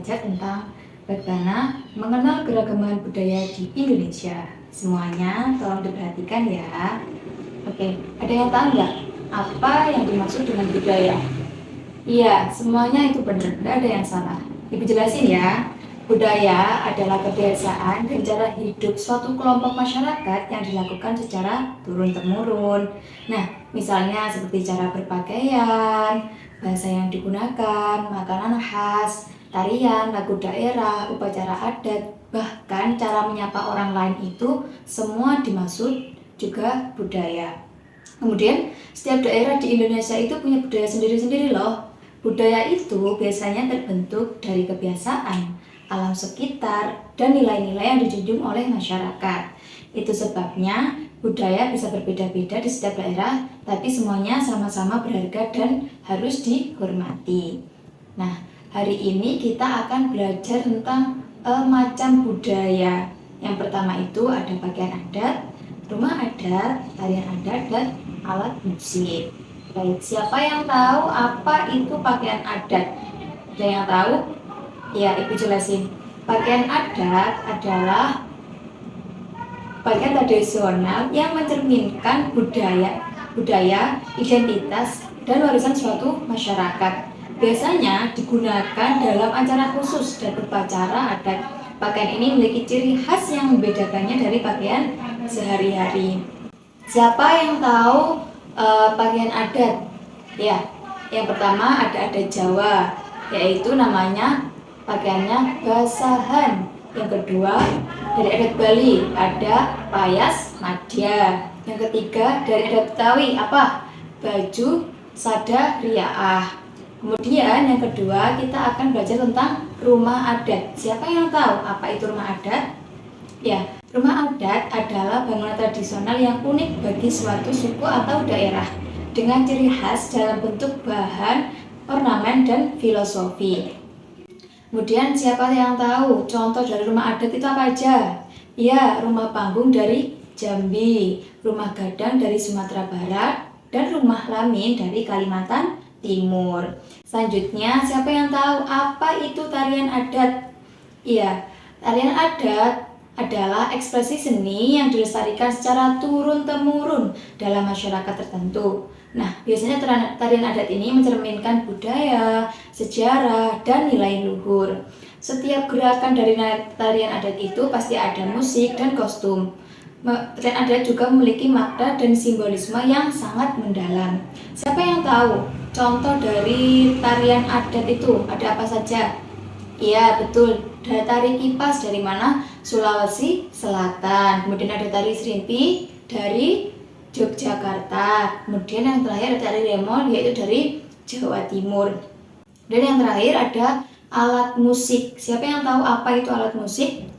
belajar tentang bagaimana mengenal keragaman budaya di Indonesia. Semuanya tolong diperhatikan ya. Oke, ada yang tahu nggak apa yang dimaksud dengan budaya? Iya, semuanya itu benar, nggak ada yang salah. Ibu jelasin ya. Budaya adalah kebiasaan dan cara hidup suatu kelompok masyarakat yang dilakukan secara turun-temurun. Nah, misalnya seperti cara berpakaian, bahasa yang digunakan, makanan khas, tarian, lagu daerah, upacara adat, bahkan cara menyapa orang lain itu semua dimaksud juga budaya. Kemudian, setiap daerah di Indonesia itu punya budaya sendiri-sendiri loh. Budaya itu biasanya terbentuk dari kebiasaan, alam sekitar, dan nilai-nilai yang dijunjung oleh masyarakat. Itu sebabnya budaya bisa berbeda-beda di setiap daerah, tapi semuanya sama-sama berharga dan harus dihormati. Nah, hari ini kita akan belajar tentang macam budaya. Yang pertama itu ada pakaian adat, rumah adat, tarian adat, dan alat musik. Baik, siapa yang tahu apa itu pakaian adat? Ada yang tahu? Ya, Ibu jelasin. Pakaian adat adalah pakaian tradisional yang mencerminkan budaya, identitas, dan warisan suatu masyarakat. Biasanya digunakan dalam acara khusus dan upacara adat. Pakaian ini memiliki ciri khas yang membedakannya dari pakaian sehari-hari. Siapa yang tahu pakaian adat? Ya, yang pertama ada adat Jawa, yaitu namanya pakaiannya basahan. Yang kedua dari adat Bali ada payas madya. Yang ketiga dari adat Betawi apa? Baju sada riyaah. Kemudian yang kedua kita akan belajar tentang rumah adat. Siapa yang tahu apa itu rumah adat? Ya, rumah adat adalah bangunan tradisional yang unik bagi suatu suku atau daerah dengan ciri khas dalam bentuk bahan, ornamen, dan filosofi. Kemudian siapa yang tahu contoh dari rumah adat itu apa aja? Ya, rumah panggung dari Jambi, rumah gadang dari Sumatera Barat, dan rumah lamin dari Kalimantan Timur. Selanjutnya, siapa yang tahu apa itu tarian adat? Iya, tarian adat adalah ekspresi seni yang dilestarikan secara turun-temurun dalam masyarakat tertentu. Nah, biasanya tarian adat ini mencerminkan budaya, sejarah, dan nilai luhur. Setiap gerakan dari tarian adat itu pasti ada musik dan kostum. Tarian adat juga memiliki makna dan simbolisme yang sangat mendalam. Siapa yang tahu contoh dari tarian adat itu ada apa saja? Iya, betul. Ada tari kipas dari mana? Sulawesi Selatan. Kemudian ada tari serimpi dari Yogyakarta. Kemudian yang terakhir ada tari remol yaitu dari Jawa Timur. Dan yang terakhir ada alat musik. Siapa yang tahu apa itu alat musik?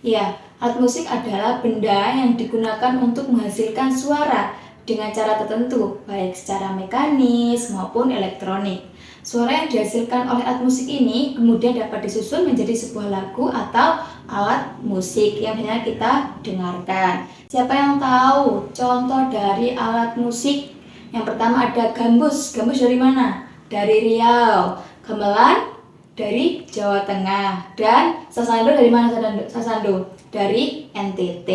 Ya, alat musik adalah benda yang digunakan untuk menghasilkan suara dengan cara tertentu, baik secara mekanis maupun elektronik. Suara yang dihasilkan oleh alat musik ini kemudian dapat disusun menjadi sebuah lagu atau alat musik yang biasanya kita dengarkan. Siapa yang tahu contoh dari alat musik? Yang pertama ada gambus. Gambus dari mana? Dari Riau. Gamelan dari Jawa Tengah. Dan sasando dari mana sasando? Dari NTT.